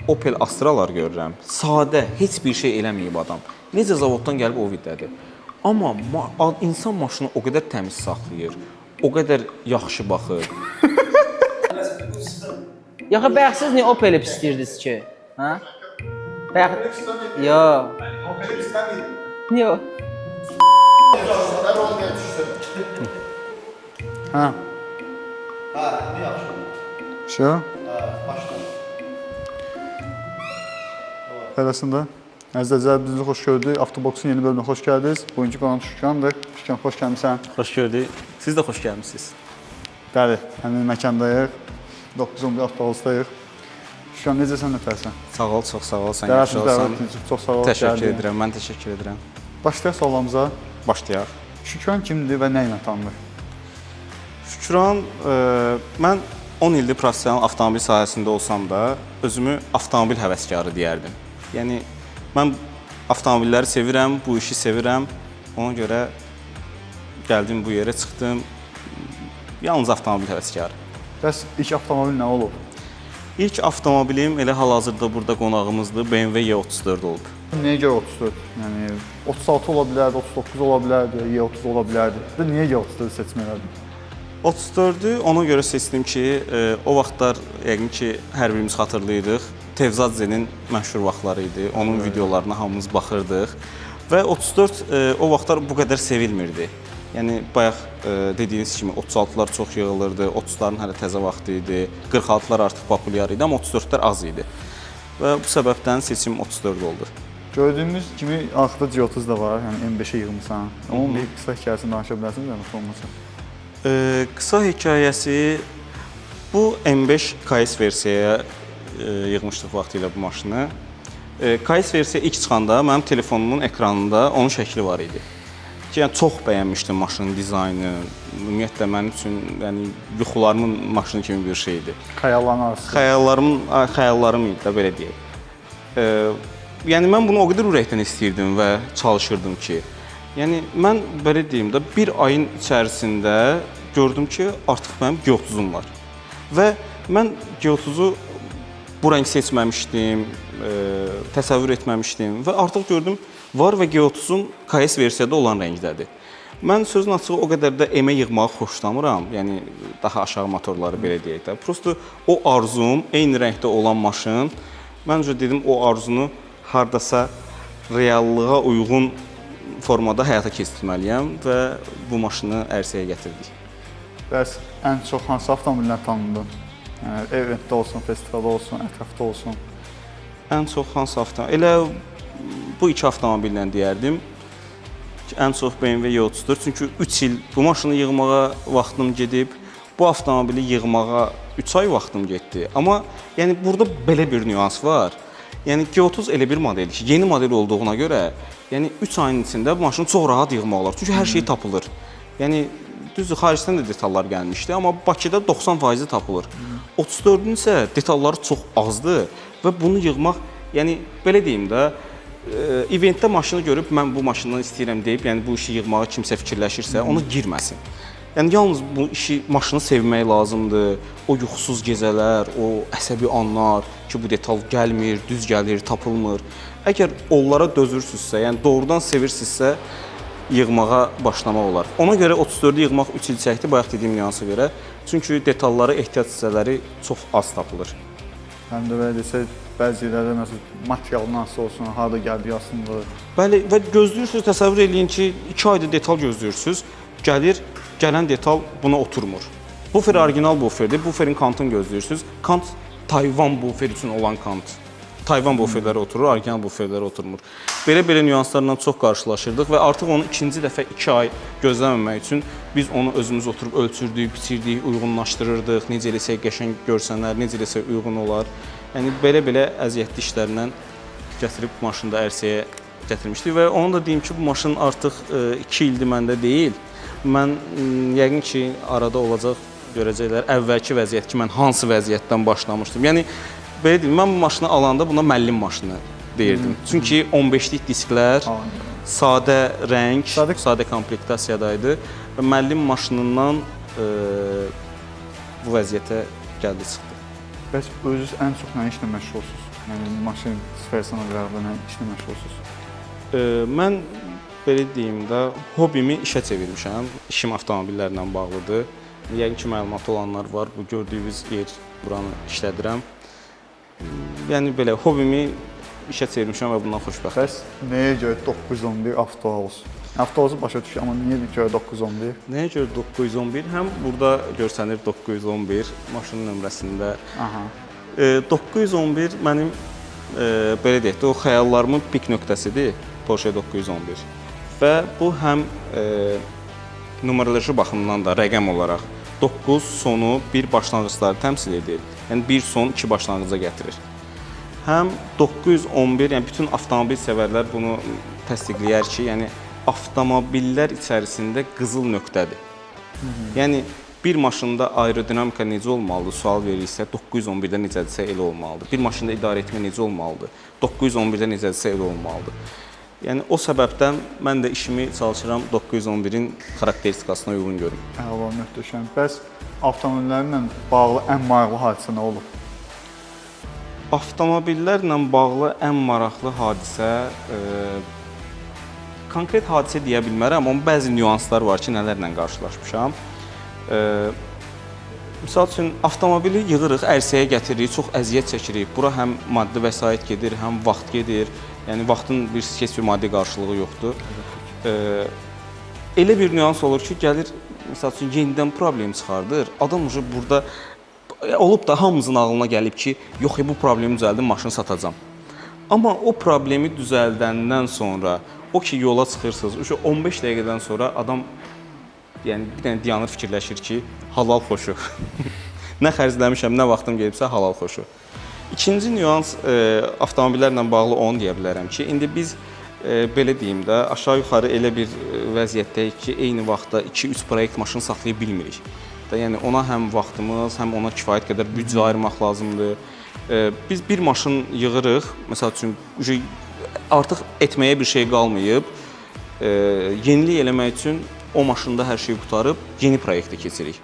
Opel Astralar görürəm. Sadə, heç bir şey eləməyib adam. Necə zavoddan gəlib o vidədir. Amma insan maşını o qədər təmiz saxlayır, o qədər yaxşı baxır. Yaxı bəxtsiz niyə Opel istəyirdiniz ki? Hə? Yo. Niyə? Hə. Hə, nə yaxşı. Şey? Başla. Beləsində. Əzizlər, bizi xoş gördük. Avtoboxun yeni bölümünə xoş gəldiniz. Bugünkü qonağım Şükrandır. Şükran, xoş gəlmisən. Xoş gördük. Siz də xoş gəlmisiniz. Bəli, həmin məkandayıq. 911 avtobusdayıq. Şükran, necəsən, nətərsən? Sağ ol, çox sağ ol. Sən yaxşı olsan. Çox sağ ol. Təşəkkür edirəm, mən təşəkkür edirəm. Başlayaq suallarımıza. Başlayaq. Şükran kimdir və nə ilə tanınır? Şükran, mən 10 ildir professional avtomobil sahəsində olsam da, özümü avtomobil həvəskarı deyərdim. Yəni, mən avtomobilləri sevirəm, bu işi sevirəm. Ona görə gəldim bu yerə, çıxdım. Yalnız avtomobil həvəskarı. Bəs ilk avtomobil nə olub? İlk avtomobilim elə hal-hazırda burada qonağımızdır, BMW Y34 olub. Niyə görə 34? Yəni 36 ola bilərdi, 39 ola bilərdi, Y30 ola bilərdi. Niyə Y34 seçim elədin? 34-ü ona görə seçdim ki, o vaxtlar yəqin ki, hər birimiz xatırlayırıq. Tevzadzenin məşhur vaxtları idi. Onun videolarına hamımız baxırdıq. Və 34 o vaxtlar bu qədər sevilmirdi. Yəni, bayaq dediyiniz kimi 36-lar çox yığılırdı, 30-ların hələ təzə vaxtı idi, 46-lar artıq populyar idi, amma 34-lər az idi. Və bu səbəbdən seçim 34 oldu. Gördüyümüz kimi arxada G30 da var, yəni M5-ə yığmısan. Onun bir qısa hekayəsini danışa bilərsiniz, yəni olmasa. Qısa hekayəsi, bu M5 KS versiyaya yığmışdıq vaxtilə bu maşını. KS versiya ilk çıxanda mənim telefonumun ekranında onun şəkli var idi. Yəni, çox bəyənmişdim maşının dizaynı. Ümumiyyətlə, mənim üçün yuxularımın maşını kimi bir şeydir. Xəyalların arası. Xəyallarım idi də, belə deyək. Yəni, mən bunu o qədər ürəkdən istəyirdim və çalışırdım ki, yəni, mən belə deyim də, bir ayın içərisində gördüm ki, artıq mənim G30-um var. Və mən G30-u bu rəng seçməmişdim, təsəvvür etməmişdim və artıq gördüm, var və G30-un KS versiyada olan rəngdədir. Mən sözün açığı o qədər də emə yığmağı xoşlamıram, yəni daha aşağı motorları belə deyək də. Prosto o arzum, eyni rəngdə olan maşın, məncə dedim o arzunu hardasa reallığa uyğun formada həyata keçirməliyəm və bu maşını ərsəyə gətirdik. Bəs ən çox hansı avtomobillər tanındın? Yəni, eventdə olsun, festivalda olsun, ətrafda olsun. Ən çox hansı avtomobil? Elə bu iki avtomobillə deyərdim. Ən çox BMW Y34, çünki 3 il bu maşını yığmağa vaxtım gedib, bu avtomobili yığmağa 3 ay vaxtım getdi. Amma yəni burada belə bir nüans var. Yəni G30 elə bir modeldir ki, yeni model olduğuna görə, yəni 3 ayın içində bu maşını çox rahat yığmaq olar. Çünki hər şey tapılır. Yəni düzdür, xaricdən də detallar gəlmişdi, amma Bakıda 90% tapılır. 34-ün isə detalları çox azdır və bunu yığmaq, yəni belə deyim də, eventdə maşını görüb mən bu maşından istəyirəm deyib, yəni bu işi yığmağa kimsə fikirləşirsə, ona girməsin. Yəni yalnız bu işi, maşını sevmək lazımdır. O yuxusuz gecələr, o əsəbi anlar ki, bu detal gəlmir, düz gəlir, tapılmır. Əgər onlara dözürsünüzsə, yəni doğrudan sevirsinizsə, yığmağa başlamaq olar. Ona görə 34-ü yığmaq 3 il çəkdi, bayaq dediyim nüansa görə. Çünki detalları, ehtiyac hissələri çox az tapılır. Həm də belə desək, bəzi yerlərdə məsələn material nasıl olsun, harda gəldi yazılır. Bəli, və gözləyirsiniz, təsəvvür eləyin ki, 2 ayda detal gözləyirsiniz, gələn detal buna oturmur. Bufer orijinal buferdir, buferin kantını gözləyirsiniz. Kant Tayvan bufer üçün olan kant. Tayvan buferləri oturur, orijinal buferləri oturmur. Belə nüanslarla çox qarşılaşırdıq və artıq onu ikinci dəfə 2 ay gözləməmək üçün biz onu özümüz oturub ölçürdük, biçirdik, uyğunlaşdırırdıq. Necə eləsək qəşəng görsənlər, necə eləsək uyğun olar. Yəni belə əziyyətli işlərlə gətirib maşını da ərsəyə gətirmişdik və onu da deyim ki, bu maşın artıq 2 ildir məndə deyil. Mən yəqin ki, arada olacaq, görəcəklər, əvvəlki vəziyyət ki, mən hansı vəziyyətdən başlamışdım. Yəni, belə deyim, mən bu maşını alanda buna müəllim maşını deyirdim. Çünki 15-lik disklər, sadə rəng, sadə komplektasiyadaydı və müəllim maşınından bu vəziyyətə gəldi çıxdı. Bəs özünüz ən çox nə işlə məşğul olsunuz? Yəni maşın sferasına qarşı nə işlə məşğulsunuz? Mən belə deyim də, hobimi işə çevirmişəm. İşim avtomobillərlə bağlıdır. Yəqin ki, məlumatı olanlar var. Bu gördüyünüz yer, buranı işlədirəm. Yəni belə hobimi işə çevirmişəm və bundan xoşbəxtəm. Bəs nəyə görə 911 avtohouse? Avtohouse başa düşürəm, amma niyə görə 911? Nəyə görə 911? Həm burada görsənir 911 maşının nömrəsində. Aha. 911 mənim belə deyək də, o xəyallarımın pik nöqtəsidir, Porsche 911. Və bu həm numeroloji baxımdan da rəqəm olaraq 9 sonu bir başlanğıcları təmsil edir. Yəni bir son iki başlanğıca gətirir. Həm 911, yəni bütün avtomobil sevərlər bunu təsdiqləyər ki, yəni avtomobillər içərisində qızıl nöqtədir. Yəni bir maşında aerodinamika necə olmalıdır? Sual verirsə 911-də necədirsə elə olmalıdır. Bir maşında idarə etmə necə olmalıdır? 911-də necədirsə elə olmalıdır. Yəni o səbəbdən mən də işimi çalışıram 911-in xarakteristikasına uyğun görüm. Əla, möhtəşəm. Bəs avtomobillərlə bağlı ən maraqlı hadisə nə olub? Avtomobillərlə bağlı ən maraqlı hadisə konkret hadisə deyə bilmərəm, amma bəzi nüanslar var ki, nələrlə qarşılaşmışam. Misal üçün avtomobili yığırıq, ərsəyə gətiririk, çox əziyyət çəkirik. Bura həm maddi vəsait gedir, həm vaxt gedir. Yəni vaxtın heç bir maddi qarşılığı yoxdur. Elə bir nüans olur ki, gəlir misal üçün yenidən problem çıxardır. Adam уже burada olub da hamımızın ağlına gəlib ki, yox, bu problemi düzəldim, maşını satacağam. Amma o problemi düzəldəndən sonra o ki yola çıxırsınız, 15 dəqiqədən sonra adam yəni bir dənə dayanır fikirləşir ki, halal xoşu. Nə xərcləmişəm, nə vaxtım gedibsə halal xoşu. İkinci nüans avtomobillərlə bağlı onu deyə bilərəm ki, indi biz belə deyim də, aşağı-yuxarı elə bir vəziyyətdəyik ki, eyni vaxtda 2-3 proyekt maşın saxlaya bilmirik. Yəni ona həm vaxtımız, həm ona kifayət qədər büdcə ayırmaq lazımdır. Biz bir maşın yığırıq, məsəl üçün artıq etməyə bir şey qalmayıb, yenilik eləmək üçün o maşında hər şeyi qutarıb yeni proyektə keçirik.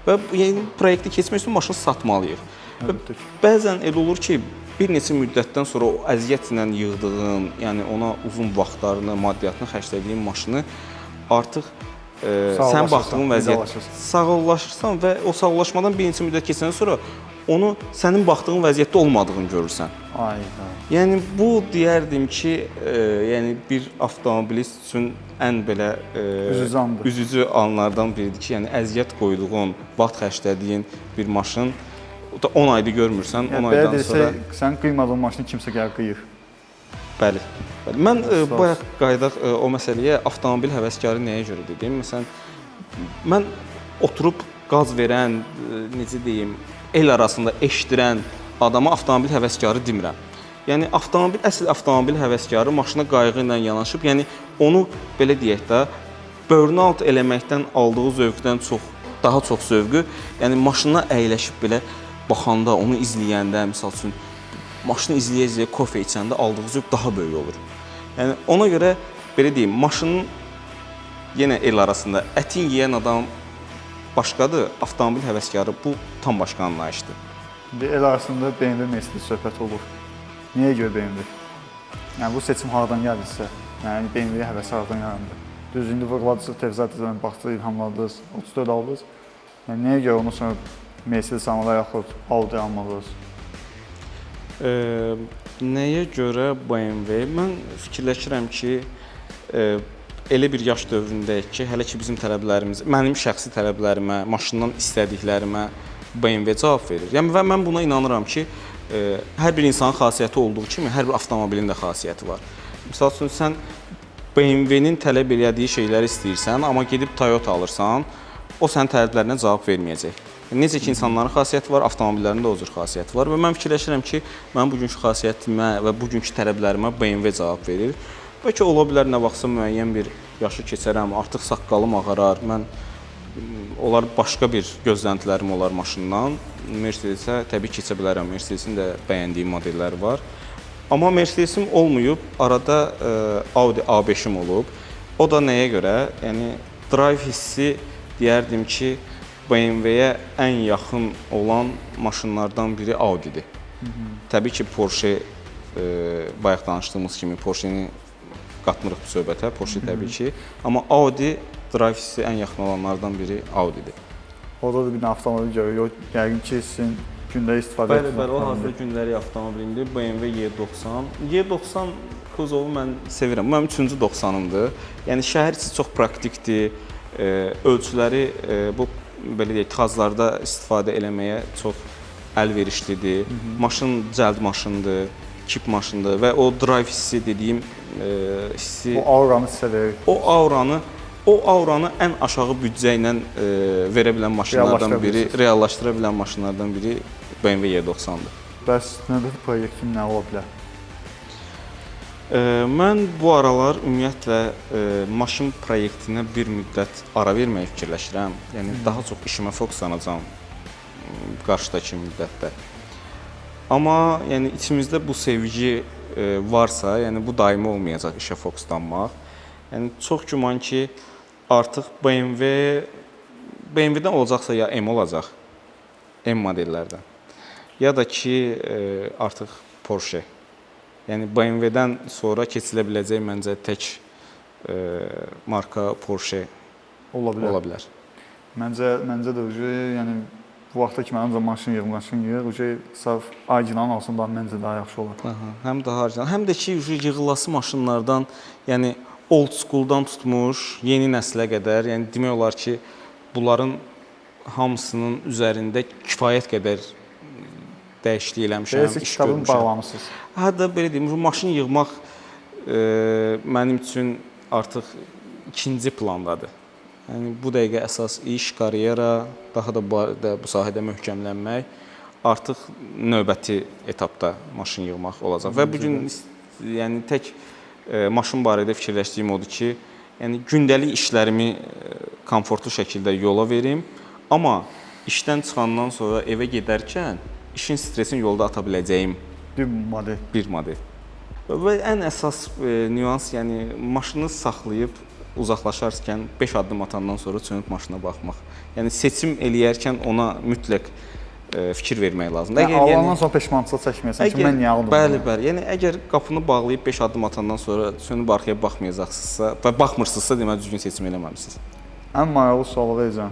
Və yeni proyektə keçmək üçün maşını satmalıyıq. Bəzən elə olur ki, bir neçə müddətdən sonra o əziyyətlə yığdığın, yəni ona uzun vaxtlarını, maddiyyatını xərclədiyin maşını artıq sən baxdığın vəziyyət sağollaşırsan və o sağollaşmadan bir neçə müddət keçəndən sonra onu sənin baxdığın vəziyyətdə olmadığını görürsən. Ayda. Yəni bu deyərdim ki, yəni bir avtomobilist üçün ən belə üzücü anlardan biridir ki, yəni əziyyət qoyduğun, vaxt xərclədiyin bir maşın 10 ayda görmürsən, 10 aydan sonra sən qıymadığın maşını kimsə gəlir qıyır. Bəli. Mən bayaq qayıdaq o məsələyə, avtomobil həvəskarı nəyə görə dedim? Məsələn, mən oturub qaz verən, necə deyim, el arasında eşidirən adama avtomobil həvəskarı demirəm. Yəni əsl avtomobil həvəskarı maşına qayğı ilə yanaşıb, yəni onu belə deyək də, burnout eləməkdən aldığı zövqdən daha çox zövqü, yəni maşına əyləşib belə baxanda, onu izləyəndə, misal üçün maşını izləyə-izləyə kofe içəndə aldığı zövq daha böyük olur. Yəni ona görə belə deyim, maşının yenə el arasında ətin yeyən adam başqadır, avtomobil həvəskarı bu tam başqa anlayışdır. El arasında BMW Mercedes söhbət olur. Niyə görə BMW? Yəni bu seçim hardan gəldisə, yəni BMW həvəsi hardan yarandı? Düz indi vurğuladınız, Tevzadədən baxdınız, ilhamladınız, 34 aldınız. Yəni nəyə görə ondan sonra Mercedes almalar yaxud Audi almalısınız? Nəyə görə BMW? Mən fikirləşirəm ki, elə bir yaş dövründəyik ki, hələ ki bizim tələblərimiz, mənim şəxsi tələblərimə, maşından istədiklərimə BMW cavab verir. Yəni və mən buna inanıram ki, hər bir insanın xasiyyəti olduğu kimi hər bir avtomobilin də xasiyyəti var. Məsəl üçün sən BMW-nin tələb elədiyi şeyləri istəyirsən, amma gedib Toyota alırsan, o sənin tələblərinə cavab verməyəcək. Necə ki insanların xasiyyəti var, avtomobillərin də o cür xasiyyəti var və mən fikirləşirəm ki, mən bugünkü xasiyyətimə və bugünkü tələblərimə BMW cavab verir. Bəlkə ola bilər nə vaxtsa müəyyən bir yaşı keçərəm, artıq saqqalım ağarar, mən olar başqa bir gözləntilərim olar maşından. Mercedes-ə təbii keçə bilərəm, Mercedes-in də bəyəndiyim modelləri var. Amma Mercedes-im olmayıb, arada Audi A5-im olub. O da nəyə görə? Yəni drive hissi deyərdim ki, BMW-yə ən yaxın olan maşınlardan biri Audi-dir. Təbii ki, Porsche bayaq danışdığımız kimi Porsche-ni qatmırıq bu söhbətə, Porsche təbii ki. Amma Audi drive hissi ən yaxın olanlardan biri Audi-dir. Orada da bir avtomobil görürük. Yəqin ki, sizin gündəlik istifadə Bəli, o hazır gündəlik avtomobilimdir. BMW Y90. Y90 kuzovu mən sevirəm. Mənim 3-cü 90-ımdır. Yəni şəhər içi çox praktikdir. Ölçüləri bu belə deyək, tıxaclarda istifadə eləməyə çox əlverişlidir. Maşın cəld maşındır, kip maşındır və o drive hissi dediyim hissi o auranı sizə verir. O auranı ən aşağı büdcə ilə verə bilən maşınlardan biri, reallaşdıra bilən maşınlardan biri BMW Y90-dır. Bəs növbəti proyektin nə ola bilər? Mən bu aralar ümumiyyətlə maşın proyektinə bir müddət ara verməyi fikirləşirəm. Yəni daha çox işimə fokuslanacağam qarşıdakı müddətdə. Amma yəni içimizdə bu sevgi varsa, yəni bu daimi olmayacaq işə fokuslanmaq. Yəni çox güman ki, artıq BMW-dən olacaqsa ya M olacaq, M modellərdən. Ya da ki, artıq Porsche. Yəni BMW-dən sonra keçilə biləcək məncə tək marka Porsche ola bilər. Məncə də yəni bu vaxta kimi ancaq maşın yığır, sırf orijinalın olsun da məncə daha yaxşı olar. Həm daha orijinal, həm də ki yığılası maşınlardan, yəni old school-dan tutmuş yeni nəslə qədər, yəni demək olar ki, bunların hamısının üzərində kifayət qədər dəyişiklik eləmişəm, iş görmüşəm. Kitabını bağlamısınız. Hətta belə deyim, maşın yığmaq mənim üçün artıq ikinci plandadır. Yəni bu dəqiqə əsas iş, karyera, daha da bu sahədə möhkəmlənmək artıq növbəti etapda maşın yığmaq olacaq. Və bu gün yəni tək maşın barədə fikirləşdiyim odur ki, yəni gündəlik işlərimi komfortlu şəkildə yola verim, amma işdən çıxandan sonra evə gedərkən işin stresini yolda ata biləcəyim bir model. Və ən əsas nüans, yəni maşını saxlayıb uzaqlaşarkən 5 addım atandan sonra çönüb maşına baxmaq. Yəni seçim eləyərkən ona mütləq fikir vermək lazımdır. Alandan sonra peşmançılıq çəkməyəsən ki, mən niyə aldım? Bəli. Yəni əgər qapını bağlayıb 5 addım atandan sonra çönüb arxaya baxmayacaqsınızsa və baxmırsınızsa, deməli düzgün seçim eləməmisiniz. Ən maraqlı sualı verəcəm.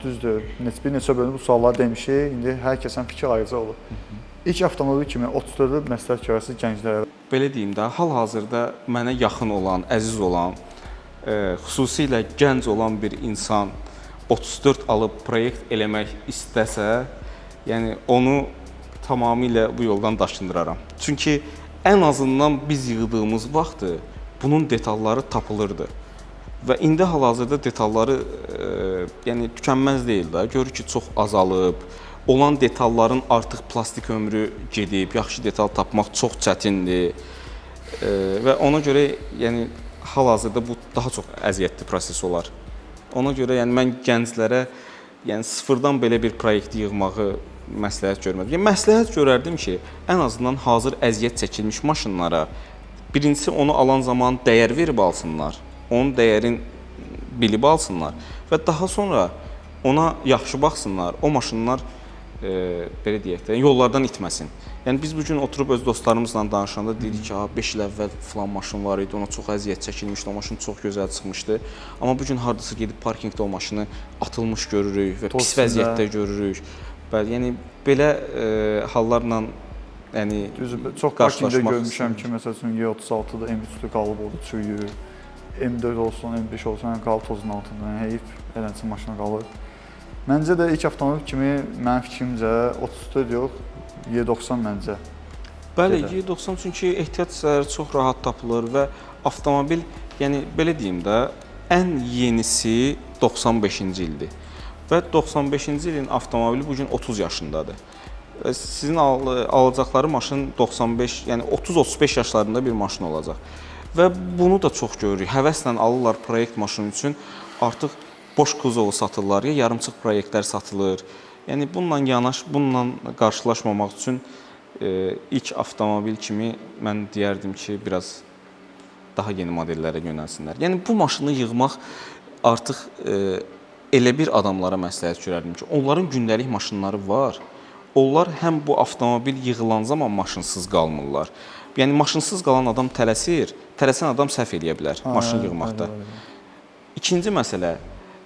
Düzdür, bir neçə bölümdə bu sualları demişik. İndi hər kəsin fikir ayrıca olur. İlk avtomobil kimi 34-lü məsləhət görəsiniz gənclərə. Belə deyim də, hal-hazırda mənə yaxın olan, əziz olan, xüsusilə gənc olan bir insan 34 alıb proyekt eləmək istəsə, yəni onu tamamilə bu yoldan daşındıraram. Çünki ən azından biz yığdığımız vaxtı bunun detalları tapılırdı. Və indi hal-hazırda detalları yəni tükənməz deyil də. Görür ki, çox azalıb. Olan detalların artıq plastik ömrü gedib, yaxşı detal tapmaq çox çətindir. Və ona görə yəni hal-hazırda bu daha çox əziyyətli proses olar. Ona görə yəni mən gənclərə yəni sıfırdan belə bir proyekt yığmağı məsləhət görmərdim. Yəni məsləhət görərdim ki, ən azından hazır əziyyət çəkilmiş maşınlara birincisi onu alan zaman dəyər verib alsınlar. Onun dəyərin bilib alsınlar və daha sonra ona yaxşı baxsınlar. O maşınlar belə deyək də, yollardan itməsin. Yəni biz bu gün oturub öz dostlarımızla danışanda dedik ki, 5 il əvvəl falan maşın var idi, ona çox əziyyət çəkilmişdi, o maşın çox gözəl çıxmışdı. Amma bu gün hardasa gedib parkingdə o maşını atılmış görürük və pis vəziyyətdə görürük. Yəni belə hallarla yəni çox parkingdə görmüşəm ki, məsələn Y36-da M3-lü qalıb oldu, çürüyür. M4 olsun, M5 olsun, qalıb tozun altında, heyif eləncə maşına qalır. Məncə də ilk avtomobil kimi mənim fikrimcə 34 yox, Y90 məncə. Bəli, Y90 çünki ehtiyat hissələri çox rahat tapılır və avtomobil, yəni belə deyim də, ən yenisi 95-ci ildir. Və 95-ci ilin avtomobili bu gün 30 yaşındadır. Sizin alacaqları maşın 95, yəni 30-35 yaşlarında bir maşın olacaq. Və bunu da çox görürük. Həvəslə alırlar proyekt maşını üçün. Artıq boş kuzovu satırlar, ya yarımçıq proyektlər satılır. Yəni bununla qarşılaşmamaq üçün ilk avtomobil kimi mən deyərdim ki, biraz daha yeni modellərə yönəlsinlər. Yəni bu maşını yığmaq artıq elə bir adamlara məsləhət görərdim ki, onların gündəlik maşınları var. onlar həm bu avtomobil yığılan zaman maşınsız qalmırlar. Yəni maşınsız qalan adam tələsən adam səhv eləyə bilər maşın yığmaqda. İkinci məsələ,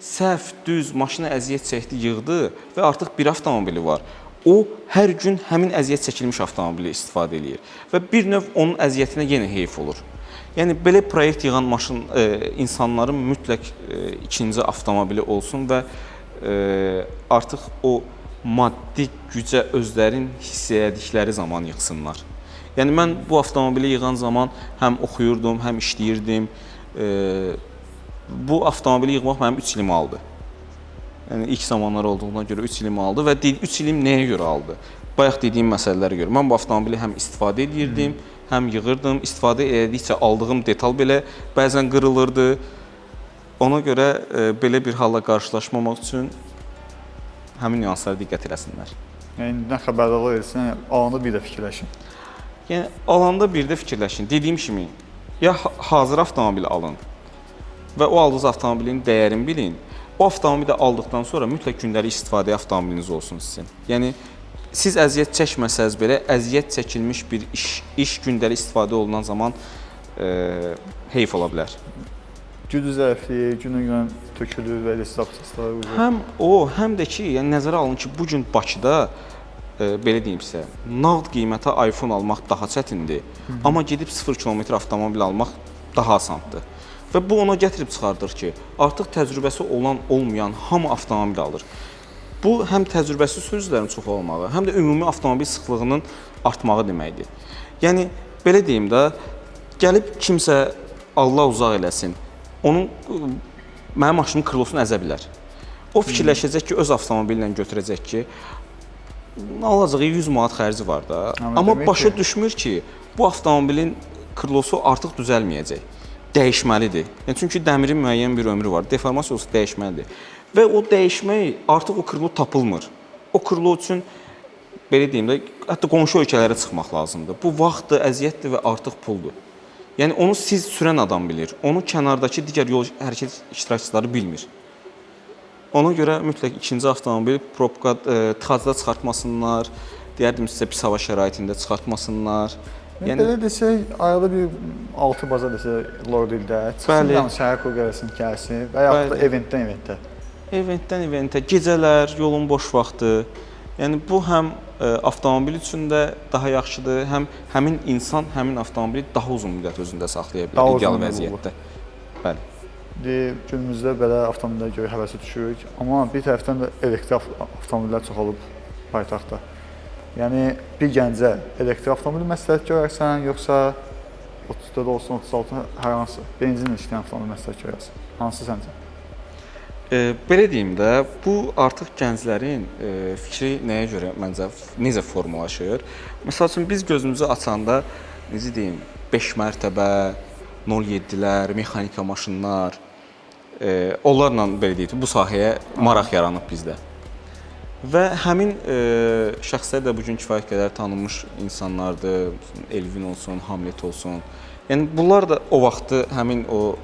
səhv, düz maşına əziyyət çəkdi, yığdı və artıq bir avtomobili var. O hər gün həmin əziyyət çəkilmiş avtomobili istifadə eləyir və bir növ onun əziyyətinə yenə heyf olur. Yəni belə proyekt yığan insanların mütləq ikinci avtomobili olsun və artıq o maddi gücə özlərin hiss etdikləri zaman yığsınlar. Yəni mən bu avtomobili yığan zaman həm oxuyurdum, həm işləyirdim. Bu avtomobili yığmaq mənim 3 ilimi aldı. Yəni ilk zamanlar olduğuna görə 3 ilimi aldı və 3 ilim nəyə görə aldı? Bayaq dediyim məsələlərə görə. Mən bu avtomobili həm istifadə edirdim, həm yığırdım. İstifadə etdikcə aldığım detal belə bəzən qırılırdı. Ona görə belə bir halla qarşılaşmamaq üçün həmin nüanslara diqqət eləsinlər. Yəni nə xəbərdarlıq etsin, alanda bir də fikirləşin. Yəni alanda bir də fikirləşin. Dediyim kimi, ya hazır avtomobil alın və o aldığınız avtomobilin dəyərini bilin. O avtomobili aldıqdan sonra mütləq gündəlik istifadəyə avtomobiliniz olsun sizin. Yəni siz əziyyət çəkməsəz belə, əziyyət çəkilmiş bir iş gündəlik istifadə olunan zaman heyf ola bilər. Gücü zəifliyi, günün tökülür və elə proseslər olur. Həm o, həm də ki, yəni nəzərə alın ki, bu gün Bakıda belə deyim sizə, nağd qiymətə iPhone almaq daha çətindir, amma gedib 0 kilometr avtomobil almaq daha asandır. Və bu ona gətirib çıxardır ki, artıq təcrübəsi olan, olmayan hamı avtomobil alır. Bu həm təcrübəsi sürücülərin çox olmağı, həm də ümumi avtomobil sıxlığının artmağı deməkdir. Yəni belə deyim də, gəlib kimsə Allah uzaq eləsin, mənim maşınımın krılosunu əzə bilər. O fikirləşəcək ki, öz avtomobillə götürəcək ki, alacağı 100 manat xərci var da. Amma başa düşmür ki, bu avtomobilin krılosu artıq düzəlməyəcək. Dəyişməlidir. Yəni çünki dəmirin müəyyən bir ömrü var. Deformasiya olsa dəyişməlidir. Və o dəyişmək artıq o krılo tapılmır. O krılo üçün belə deyim də, hətta qonşu ölkələrə çıxmaq lazımdır. Bu vaxtdır, əziyyətdir və artıq puldur. Yəni onu siz sürən adam bilir. Onu kənardakı digər yol hərəkət iştirakçıları bilmir. Ona görə mütləq ikinci avtomobil probka tıxacda çıxartmasınlar, deyərdim sizə pis hava şəraitində çıxartmasınlar. Yəni belə desək, ayda bir 6 baza desək Lord ildə çıxsın, yəni şəhər qoqarasını gəlsin və yaxud da eventdən eventə. Eventdən eventə, gecələr, yolun boş vaxtı. Yəni bu həm avtomobil üçün də daha yaxşıdır, həm həmin insan həmin avtomobili daha uzun müddət özündə saxlaya bilər ideal vəziyyətdə. Bəli. Günümüzdə belə avtomobillərə görə həvəsi düşürük, amma bir tərəfdən də elektrik avtomobillər çoxalıb paytaxtda. Yəni bir gəncə elektrik avtomobili məsləhət görərsən, yoxsa 34 olsun, 36 hər hansı benzinlə işləyən avtomobil məsləhət görərsən? Hansı səncə? Belə deyim də, bu artıq gənclərin fikri nəyə görə məncə necə formalaşır? Məsəl üçün biz gözümüzü açanda necə deyim, 5 mərtəbə 07-lər, mexanika maşınlar, onlarla belə deyək, bu sahəyə maraq yaranıb bizdə. Və həmin şəxslər də bugün kifayət qədər tanınmış insanlardır, Elvin olsun, Hamlet olsun. Yəni bunlar da o vaxtı həmin o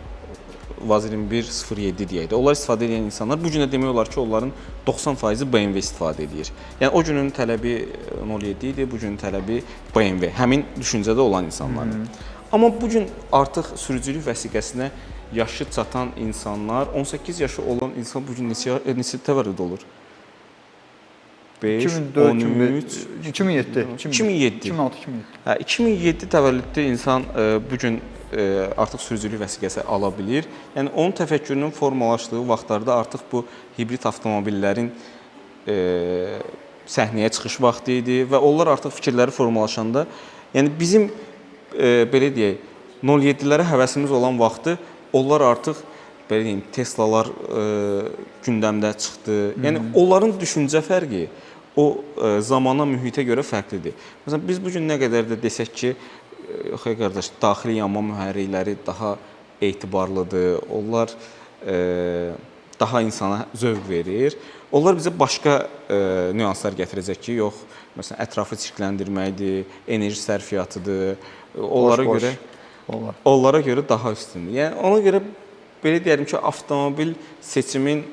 Vaz 2107 deyək də, onlar istifadə edən insanlar bu günə demək olar ki, onların 90% BMW istifadə edir. Yəni o günün tələbi 07 idi, bu günün tələbi BMW, həmin düşüncədə olan insanların. Amma bu gün artıq sürücülük vəsiqəsinə yaşı çatan insanlar, 18 yaşı olan insan bu gün neçə təvəllüd olur? 5, 13, 2007. 2007. 2006-2007. 2007 təvəllüdlü insan bu gün artıq sürücülük vəsiqəsi ala bilir. Yəni onun təfəkkürünün formalaşdığı vaxtlarda artıq bu hibrid avtomobillərin səhnəyə çıxış vaxtı idi və onlar artıq fikirləri formalaşanda, yəni bizim belə deyək, 07-lərə həvəsimiz olan vaxtı onlar artıq belə deyim, Teslalar gündəmdə çıxdı. Yəni onların düşüncə fərqi o zamana, mühitə görə fərqlidir. Məsələn, biz bu gün nə qədər də desək ki, yox qardaş, daxili yanma mühərrikləri daha etibarlıdır. Onlar daha insana zövq verir. Onlar bizə başqa nüanslar gətirəcək ki, yox, məsələn, ətrafı çirkləndirməkdir, enerji sərfiyatıdır. Onlara görə daha üstündür. Yəni ona görə belə deyərdim ki, avtomobil seçimin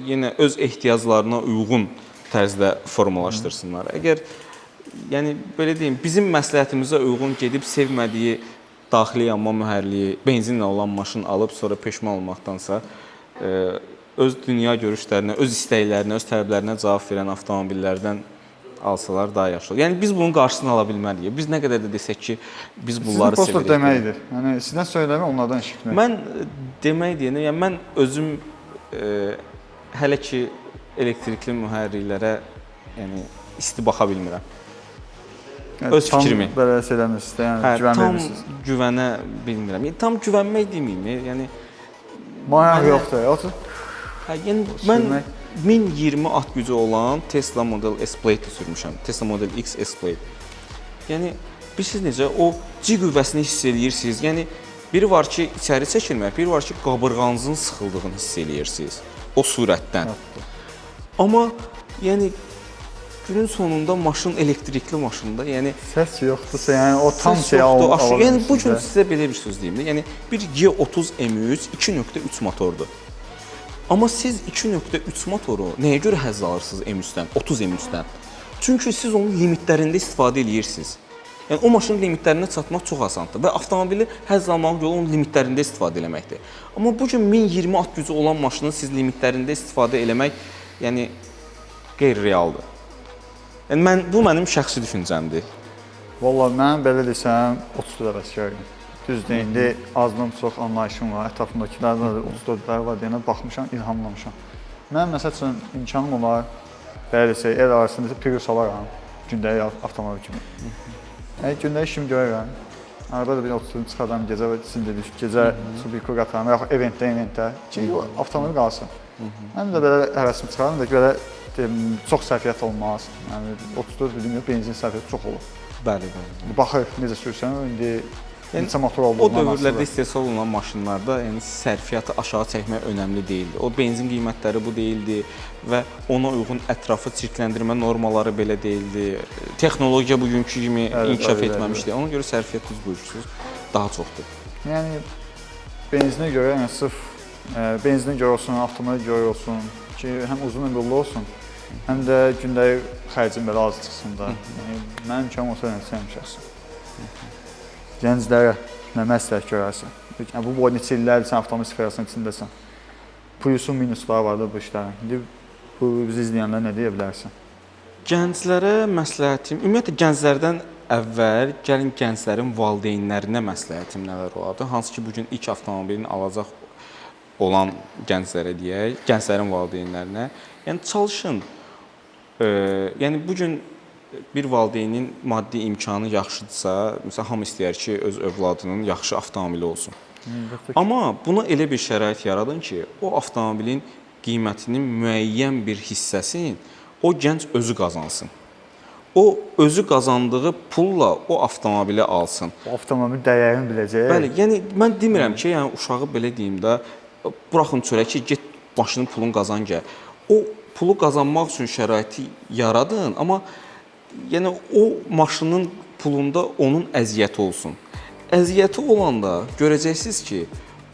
yenə öz ehtiyaclarına uyğun tərzdə formalaşdırsınlar. Əgər yəni belə deyim, bizim məsləhətimizə uyğun gedib sevmədiyi daxili yanma mühərriki, benzinlə olan maşın alıb sonra peşman olmaqdansa öz dünya görüşlərinə, öz istəklərinə, öz tələblərinə cavab verən avtomobillərdən alsalar daha yaxşı olur. Yəni biz bunun qarşısını ala bilməliyik. Biz nə qədər də desək ki, biz bunları Sizin sevirik. deməkdir. Yəni sizdən söyləmə, onlardan eşitmək. Mən demək deyənə, yəni mən özüm hələ ki elektrikli mühərriklərə yəni isti baxa bilmirəm. Yəni, öz fikrimi. Belə eləmirsiniz, yəni güvən verirsiniz. Tam güvənə bilmirəm. Yəni tam güvənmək deməyim, yəni Mayaq yoxdur. Otur. yəni mən 1020 at gücü olan Tesla Model S Plaid sürmüşəm. Tesla Model X S Plaid. Yəni bilirsiniz necə o G qüvvəsini hiss eləyirsiniz. Yəni biri var ki, içəri çəkilmək, biri var ki, qabırğanızın sıxıldığını hiss eləyirsiniz o sürətdən. Amma yəni günün sonunda maşın elektrikli maşında, yəni Səs yoxdursa, yəni o tam səs şey yoxdur. alır. Yəni bu gün sizə belə bir söz deyim də. Yəni bir G30 M3 2.3 motordur. Amma siz 2.3 motoru nəyə görə həzz alırsınız M3-dən, 30 M3-dən? Çünki siz onun limitlərində istifadə edirsiniz. Yəni o maşının limitlərinə çatmaq çox asandır və avtomobili həzz almaq yolu onun limitlərində istifadə etməkdir. Amma bu gün 1020 at gücü olan maşını siz limitlərində istifadə etmək, yəni qeyri-realdır. Yəni bu mənim şəxsi düşüncəmdir. Valla mən belə desəm 34 əsgərəm. Düzdür, indi azdan çox anlayışım var. Ətrafımdakilərdə də 34-lər var deyənə baxmışam, ilhamlamışam. Mən məsəl üçün imkanım olar, belə desək, el arasında Prius alaram, gündəlik avtomobil kimi. Gündəlik işimi görürəm. Arabada bir oturup çıxaram, gecə və gecə subikur atıram, yaxud eventdə ki, avtomobil qalsın. Mən də belə həvəsim çıxarım da belə çox sərfiyyat olmaz. Yəni 34 bildim, benzin sərfiyyatı çox olur. Bəli, bəli. Baxır necə sürsən, indi neçə motor O olduğundan dövrlərdə istehsal olunan maşınlarda yəni sərfiyyatı aşağı çəkmək önəmli deyildi. O benzin qiymətləri bu deyildi və ona uyğun ətrafı çirkləndirmə normaları belə deyildi. Texnologiya bugünkü kimi inkişaf etməmişdi. Ona görə sərfiyyat düz buyursunuz daha çoxdur. Yəni benzinə görə, yəni sırf benzinə görə olsun, avtomobilə görə olsun ki, həm uzun ömürlü olsun, həm də gündəlik xərcim belə az çıxsın da. Yəni mənim imkanım olsa nəticəm şəxsən. Gənclərə nə məsləhət görərsən? Yəni bu boy neçə illərdir sən avtomobil sferasının içindəsən. Plusun, minusları var da bu işlərin. İndi bu bizi izləyənlər nə deyə bilərsən? Gənclərə məsləhətim, ümumiyyətlə gənclərdən əvvəl gəlin gənclərin valideynlərinə məsləhətim nələr olardı? Hansı ki, bu gün ilk avtomobilini alacaq olan gənclərə deyək, gənclərin valideynlərinə. Yəni çalışın. Yəni bu gün bir valideynin maddi imkanı yaxşıdırsa, məsələn, hamı istəyər ki, öz övladının yaxşı avtomobili olsun. Amma buna elə bir şərait yaradın ki, o avtomobilin qiymətinin müəyyən bir hissəsini o gənc özü qazansın. O özü qazandığı pulla o avtomobili alsın. O avtomobil dəyərini biləcək. Bəli, yəni mən demirəm ki, yəni uşağı belə deyim də, buraxın çörək ki, get maşının pulunu qazan gəl. O pulu qazanmaq üçün şəraiti yaradın, amma yəni o maşının pulunda onun əziyyəti olsun. Əziyyəti olanda görəcəksiniz ki,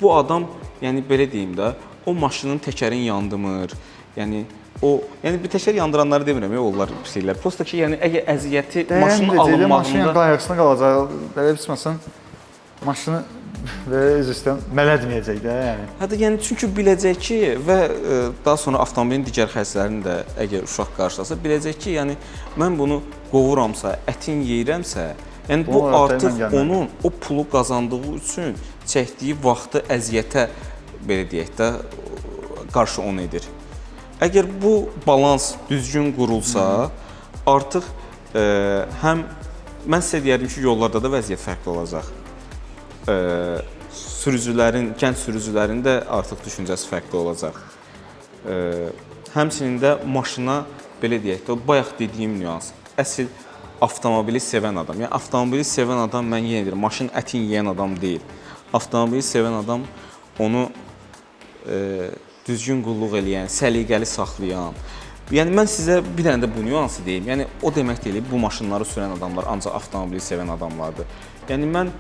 bu adam, yəni belə deyim də, o maşının təkərin yandımır. Yəni bir təkər yandıranları demirəm, onlar pis şeylər. Prosta ki, yəni əgər əziyyəti maşının alınmağında maşının qayğısına qalacaq, belə bilməsən maşını belə öz üstə mələdməyəcək də, yəni. Hətta yəni çünki biləcək ki və daha sonra avtomobilin digər xərclərini də əgər uşaq qarşılasa biləcək ki, yəni mən bunu qovuramsa, ətin yeyirəmsə, yəni bu artıq onun o pulu qazandığı üçün çəkdiyi vaxtı əziyyətə belə deyək də qarşı onu edir. Əgər bu balans düzgün qurulsa, artıq həm mən sizə deyərdim ki, yollarda da vəziyyət fərqli olacaq. Gənc sürücülərin də artıq düşüncəsi fərqli olacaq. Həmçinin də maşına belə deyək də, bayaq dediyim nüans, əsl avtomobili sevən adam. Yəni avtomobili sevən adam mən yenə deyirəm, maşın ətin yeyən adam deyil. Avtomobili sevən adam onu düzgün qulluq eləyən, səliqəli saxlayan. Yəni mən sizə bir dənə də bu nüansı deyim. Yəni o demək deyil, bu maşınları sürən adamlar ancaq avtomobili sevən adamlardır. Yəni mən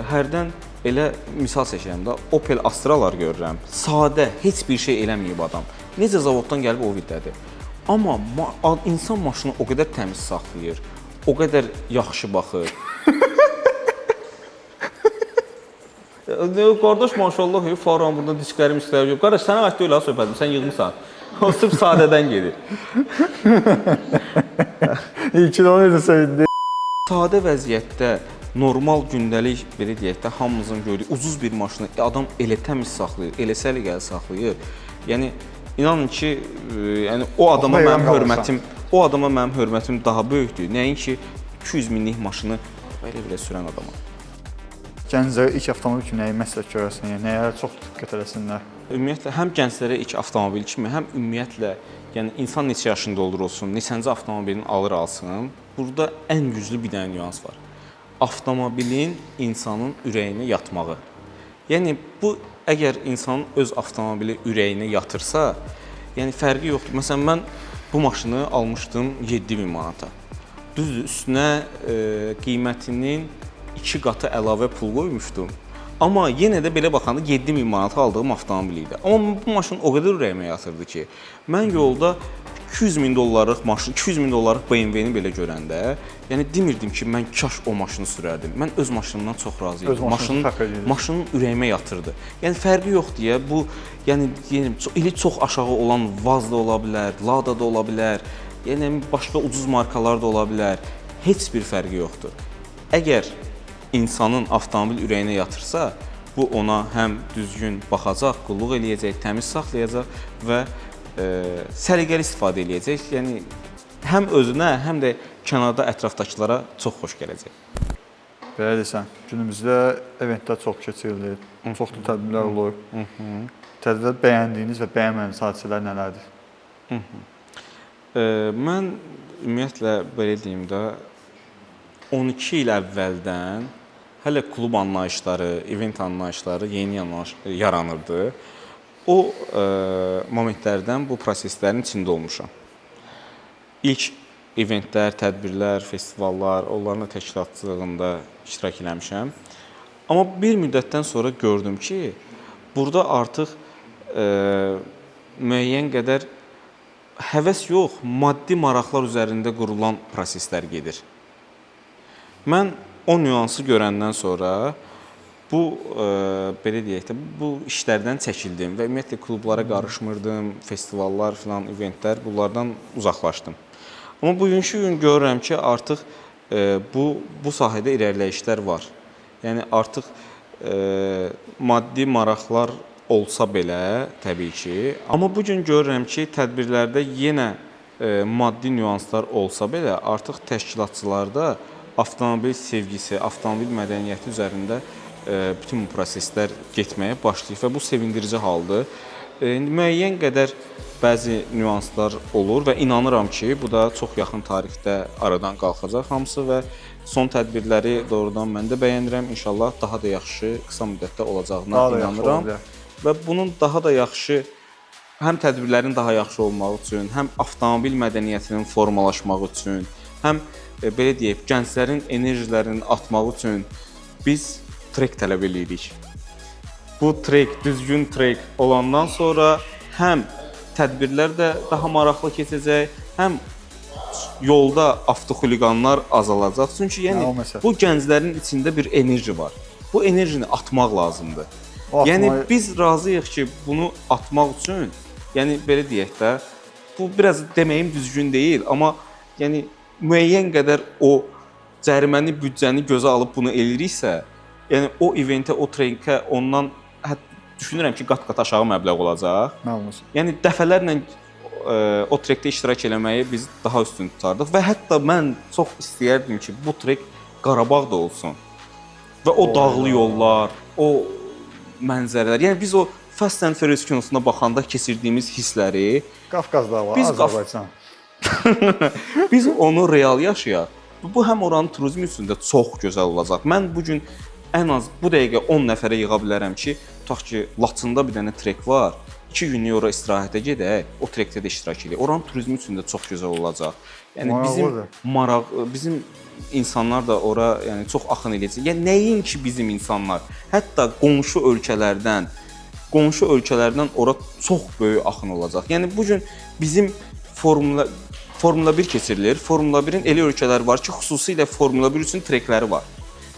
hərdən elə misal çəkirəm də, Opel Astralar görürəm. Sadə, heç bir şey eləməyib adam. Necə zavoddan gəlib o viddədir. Amma insan maşını o qədər təmiz saxlayır, o qədər yaxşı baxır. Qardaş maşallah, faran burada disklərim yox. Qardaş sənə aid deyil ha söhbətim, sən yığmısan. O sırf sadədən gedir. İyi ki, o necə sevindi. Sadə vəziyyətdə, normal gündəlik, belə deyək də, hamımızın gördüyü ucuz bir maşını adam elə təmiz saxlayır, elə səliqəli saxlayır. Yəni inanın ki, yəni o adama mənim hörmətim daha böyükdür. Nəinki 200 minlik maşını belə sürən adama. Gənclərə ilk avtomobil kimi nəyi məsləhət görərsən, yəni nəyə çox diqqət eləsinlər? Ümumiyyətlə, həm gənclərə ilk avtomobil kimi, həm ümumiyyətlə, yəni insan neçə yaşında olur olsun, neçənci avtomobilini alsın, burada ən güclü bir dənə nüans var. Avtomobilin insanın ürəyinə yatmağı. Yəni bu əgər insanın öz avtomobili ürəyinə yatırsa, yəni fərqi yoxdur. Məsələn, mən bu maşını almışdım 7000 manata. Düzdür, üstünə qiymətinin 2 qatı əlavə pul qoymuşdum. Amma yenə də belə baxanda 7000 manata aldığım avtomobil idi. Amma bu maşın o qədər ürəyimə yatırdı ki, mən yolda 200 min dollarlıq maşın, 200 min dollarlıq BMW-ni belə görəndə, yəni demirdim ki, mən kaş o maşını sürərdim. Mən öz maşınımdan çox razıydım. Maşının ürəyimə yatırdı. Yəni fərqi yoxdur ya. Bu yəni ili çox aşağı olan Vaz da ola bilər, Lada da ola bilər. Yəni başqa ucuz markalar da ola bilər. Heç bir fərqi yoxdur. Əgər insanın avtomobil ürəyinə yatırsa, bu ona həm düzgün baxacaq, qulluq eləyəcək, təmiz saxlayacaq və səliqəli istifadə eləyəcək. Yəni həm özünə, həm də kənarda ətrafdakılara çox xoş gələcək. Belə desən, günümüzdə eventlər çox keçirilir, çoxlu tədbirlər olur. Tədbirdə bəyəndiyiniz və bəyənmədiyiniz hadisələr nələrdir? Mən ümumiyyətlə belə deyim də, 12 il əvvəldən hələ klub anlayışları, event anlayışları yeni yaranırdı. O momentlərdən, bu proseslərin içində olmuşam. İlk eventlər, tədbirlər, festivallar, onların təşkilatçılığında iştirak eləmişəm. Amma bir müddətdən sonra gördüm ki, burada artıq müəyyən qədər həvəs yox, maddi maraqlar üzərində qurulan proseslər gedir. Mən o nüansı görəndən sonra bu belə deyək də, bu işlərdən çəkildim və ümumiyyətlə klublara qarışmırdım, festivallar filan, eventlər, bunlardan uzaqlaşdım. Amma bugünkü gün görürəm ki, artıq bu sahədə irəliləyişlər var. Yəni artıq maddi maraqlar olsa belə, təbii ki, amma bu gün görürəm ki, tədbirlərdə yenə maddi nüanslar olsa belə, artıq təşkilatçılarda avtomobil sevgisi, avtomobil mədəniyyəti üzərində bütün bu proseslər getməyə başlayıb və bu sevindirici haldır. Müəyyən qədər bəzi nüanslar olur və inanıram ki, bu da çox yaxın tarixdə aradan qalxacaq hamısı və son tədbirləri doğrudan mən də bəyənirəm. İnşallah daha da yaxşı qısa müddətdə olacağına inanıram. Və bunun daha da yaxşı, həm tədbirlərin daha yaxşı olmağı üçün, həm avtomobil mədəniyyətinin formalaşması üçün, həm belə deyək, gənclərin enerjilərini atmaq üçün biz trek tələb edirik. Bu trek, düzgün trek olandan sonra həm tədbirlər də daha maraqlı keçəcək, həm yolda avtoxuliqanlar azalacaq. Çünki yəni bu gənclərin içində bir enerji var. Bu enerjini atmaq lazımdır. Yəni biz razıyıq ki, bunu atmaq üçün, yəni belə deyək də, bu biraz deməyim düzgün deyil, amma yəni müəyyən qədər o cəriməni, büdcəni gözə alıb bunu eləyiriksə, yəni o eventə, o trenkə ondan düşünürəm ki, qat-qat aşağı məbləğ olacaq. Yəni dəfələrlə o trekdə iştirak eləməyi biz daha üstün tutardıq və hətta mən çox istəyərdim ki, bu trek Qarabağda olsun. Və o dağlı yollar, o mənzərələr, yəni biz o Fast and Furious kinosuna baxanda keçirdiyimiz hissləri Qafqazda var, Azərbaycan. Biz onu real yaşayaq. Bu həm oranın turizm üçün də çox gözəl olacaq. Mən bu gün ən az bu dəqiqə 10 nəfərə yığa bilərəm ki, tutaq ki, Laçında bir dənə trek var. 2 günlük ora istirahətə gedək, o trekdə də iştirak edək. Oranın turizmi üçün də çox gözəl olacaq. Yəni bizim insanlar da ora yəni çox axın eləyəcək. Yəni nəinki bizim insanlar, hətta qonşu ölkələrdən ora çox böyük axın olacaq. Yəni bu gün bizim Formula 1 keçirilir. Formula 1-in elə ölkələr var ki, xüsusilə Formula 1 üçün trekləri var.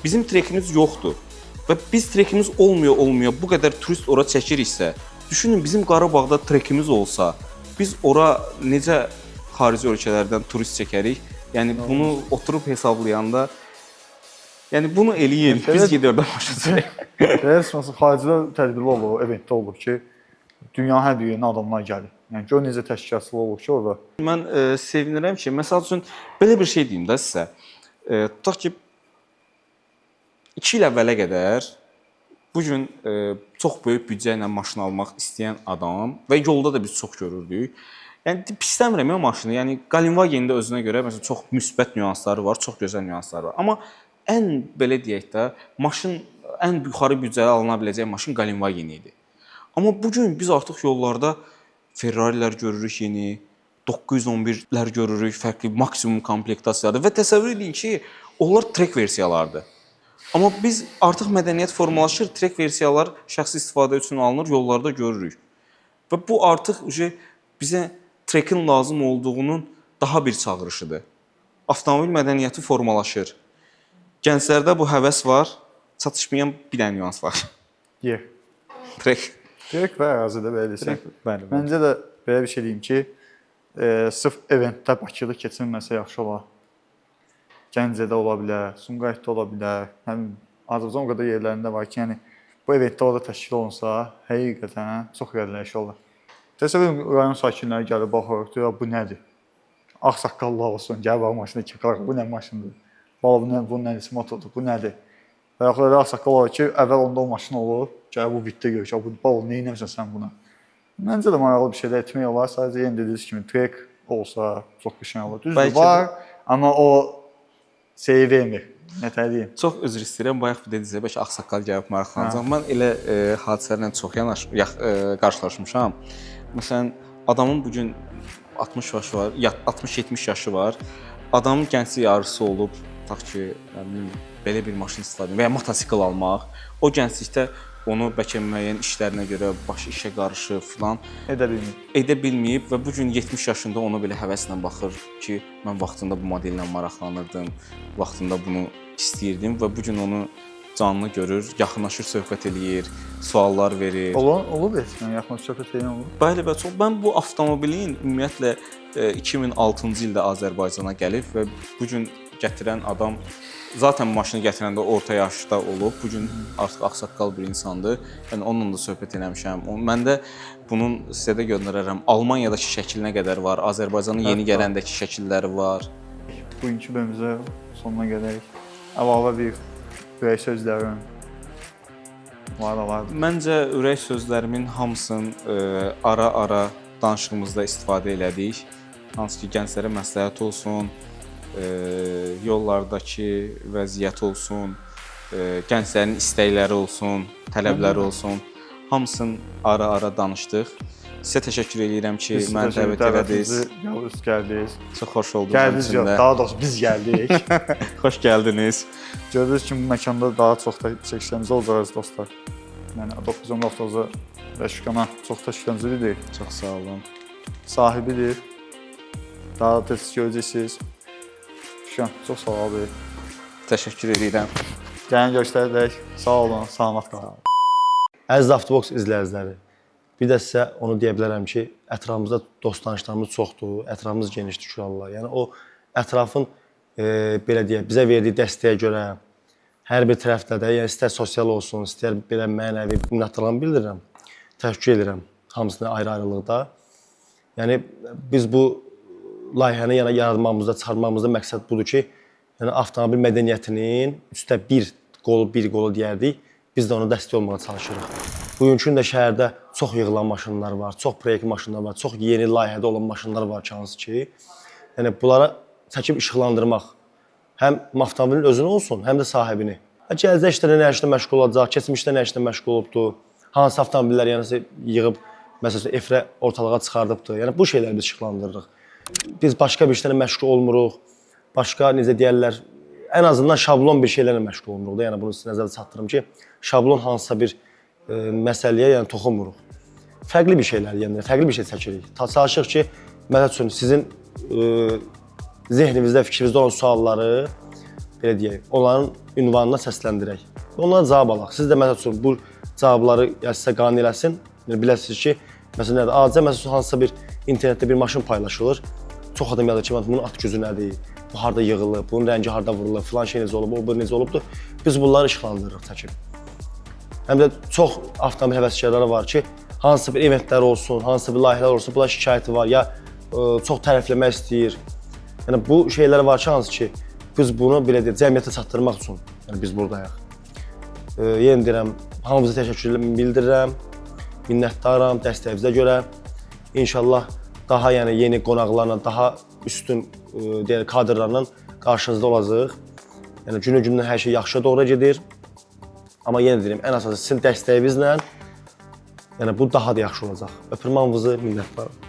Bizim trekimiz yoxdur. Və biz trekimiz olmuyor bu qədər turist ora çəkiriksə, düşünün bizim Qarabağda trekimiz olsa, biz ora necə xarici ölkələrdən turist çəkərik? Yəni bunu oturub hesablayanda, yəni bunu eləyin. Biz gedib orada maşın sürək. Məsələn, xaricdə tədbirli olur, eventdə olur ki, dünyanın hər bir yerindən adamlar gəlir. Yəni gör necə təşkilatçılıq olur ki, orada. Mən sevinirəm ki, məsəl üçün belə bir şey deyim də sizə. Tutaq ki 2 il əvvələ qədər bu gün çox böyük büdcə ilə maşın almaq istəyən adam və yolda da biz çox görürdük. Yəni pisləmirəm ya maşını. Yəni Galinvagen də özünə görə məsələn çox müsbət nüansları var, çox gözəl nüansları var. Amma ən belə deyək də maşın ən yuxarı büdcəyə alına biləcək maşın Galinvagen idi. Amma bu gün biz artıq yollarda Ferrarilər görürük yeni, 911-lər görürük, fərqli maksimum komplektasiyadır və təsəvvür edin ki, onlar trek versiyalardır. Amma biz artıq mədəniyyət formalaşır, trek versiyalar şəxsi istifadə üçün alınır, yollarda görürük. Və bu artıq bizə trekin lazım olduğunun daha bir çağırışıdır. Avtomobil mədəniyyəti formalaşır. Gənclərdə bu həvəs var, çatışmayan bir dənə nüans var. Yer. Trek. Trek və ərazidə belə desək. Bəli. Məncə də belə bir şey deyim ki, sırf eventdə Bakıda keçirilməsə yaxşı olar. Gəncədə ola bilər, Sumqayıtda ola bilər. Həm Azərbaycan o qədər yerlərində var ki, yəni bu eventdə orada təşkil olunsa, həqiqətən çox irəliləyiş olar. Təsəvvür edin, rayon sakinləri gəlib baxır, deyir, bu nədir? Ağsaqqallar olsun, gəl var maşını çıxaraq, bu nə maşındır? Bunun nədir, motordur, bu nədir? Və yaxud da ağsaqqal olur ki, əvvəl onda o maşın olur, gəl bu bitdə görür ki, bu nə etmirsən sən buna? Məncə də maraqlı bir şey də etmək olar, sadəcə yenə dediyiniz kimi trek olsa çox qəşəng olur. Düzdür, var, amma o şeyi vermir. Nətər deyim? Çox üzr istəyirəm. Bayaq dedinizsə, bəlkə ağsaqqal gəlib maraqlanacaq. Mən elə hadisələrlə çox qarşılaşmışam. Məsələn, adamın bu gün 60 yaşı var, 60-70 yaşı var. Adamın gənclik arzusu olub, tutaq ki, belə bir maşın istifadə və ya motosikl almaq. O gənclikdə onu bəlkə müəyyən işlərinə görə başı işə qarışıb filan edə bilməyib və bu gün 70 yaşında ona belə həvəslə baxır ki, mən vaxtında bu modellə maraqlanırdım, vaxtında bunu istəyirdim və bu gün onu canlı görür, yaxınlaşır, söhbət eləyir, suallar verir. Olub etmən, yaxınlaşır, söhbət eləyən olur. Bəli, çox. Mən bu avtomobilin ümumiyyətlə 2006-cı ildə Azərbaycana gəlib və bu gün gətirən adam zaten maşını gətirəndə orta yaşda olub. Bu gün artıq ağsaqqal bir insandır. Yəni onunla da söhbət eləmişəm. Mən də bunun sizə də göndərərəm. Almaniyadakı şəklinə qədər var, Azərbaycanın yeni gələndəki şəkilləri var. Bugünkü bölümümüzə sonuna gələk. Əlavə bir ürək sözlərim var. Məncə ürək sözlərimin hamısını ara-ara danışığımızda istifadə elədik. Hansı ki, gənclərə məsləhət olsun, yollardakı vəziyyət olsun, gənclərin istəkləri olsun, tələbləri olsun. Hamısını ara-ara danışdıq. Sizə təşəkkür edirəm ki, məni dəvət elədiniz. Yalnız gəldiniz. Çox xoş oldu. Gəldiniz yox, daha doğrusu biz gəldik. Xoş gəldiniz. Gördüyünüz kimi bu məkanda daha çox da çəkişlərimiz olacaq dostlar. Yəni 9-10 və Şükana çox təşəkkürümüzü bilirik. Çox sağ olun. Sahibidir. Daha tez görəcəksiniz. Şükran, çox sağ ol abi. Təşəkkür edirəm. Gəlin göstərək. Sağ olun, salamat qalın. Əziz Avtobox izləyiciləri, bir də sizə onu deyə bilərəm ki, ətrafımızda dost tanışlarımız çoxdur, ətrafımız genişdir şükürlər. Yəni o ətrafın belə deyək, bizə verdiyi dəstəyə görə hər bir tərəfdə də, yəni istər sosial olsun, istər belə mənəvi minnətdarlığımı bildirirəm. Təşəkkür edirəm hamısına ayrı-ayrılıqda. Yəni biz bu layihəni yaratmamızda, çıxarmamızda məqsəd budur ki, yəni avtomobil mədəniyyətinin üstə bir qolu deyərdik, biz də ona dəstək olmağa çalışırıq. Bugünkü də şəhərdə çox yığılan maşınlar var, çox proyekt maşınlar var, çox yeni layihədə olan maşınlar var ki, hansı ki, yəni bunlara çəkib işıqlandırmaq həm avtomobilin özünü olsun, həm də sahibini. Gələcək işlərlə nə işlə məşğul olacaq, keçmişdə nə işlə məşğul olubdur, hansı avtomobillər yəni yığıb, məsələn, efirə ortalığa çıxardıbdır. Yəni bu şeyləri biz işıqlandırırıq. Biz başqa bir işlərlə məşğul olmuruq, başqa necə deyərlər, ən azından şablon bir şeylərlə məşğul olmuruq da. Yəni bunu sizə nəzərdə çatdırım ki, şablon hansısa bir məsələyə yəni toxunmuruq. Fərqli bir şeylər, yəni fərqli bir şey çəkirik. Çalışırıq ki, Məsəl üçün sizin zehninizdə, fikrinizdə olan sualları belə deyək, onların ünvanına səsləndirək. Onlara cavab alaq. Siz də məsəl üçün bu cavabları ya sizə qane eləsin. Yəni biləsiniz ki, məsələn nədir? Adicə məsəl üçün hansısa bir internetdə bir maşın paylaşılır. Çox adam yazır ki, bunun at gücü nədir? Bu harda yığılıb, bunun rəngi harda vurulub, filan şey necə olub, o bir necə olubdur. Biz bunları işıqlandırırıq çəkib. Həm də çox avtomobil həvəskarları var ki, hansısa bir eventlər olsun, hansısa bir layihələr olsun, bunlar şikayəti var, ya çox tərəfləmək istəyir. Yəni bu şeylər var ki, hansı ki, biz bunu belə deyək, cəmiyyətə çatdırmaq üçün yəni biz buradayıq. Yenə deyirəm, hamınıza təşəkkür bildirirəm, minnətdaram dəstəyinizə görə. İnşallah daha yəni yeni qonaqlarla, daha üstün deyək kadrlarla qarşınızda olacağıq. Yəni günü-gündən hər şey yaxşıya doğru gedir. Amma yenə deyirəm, ən əsası sizin dəstəyinizlə yəni bu daha da yaxşı olacaq. Öpürəm hamınızı, minnətdaram.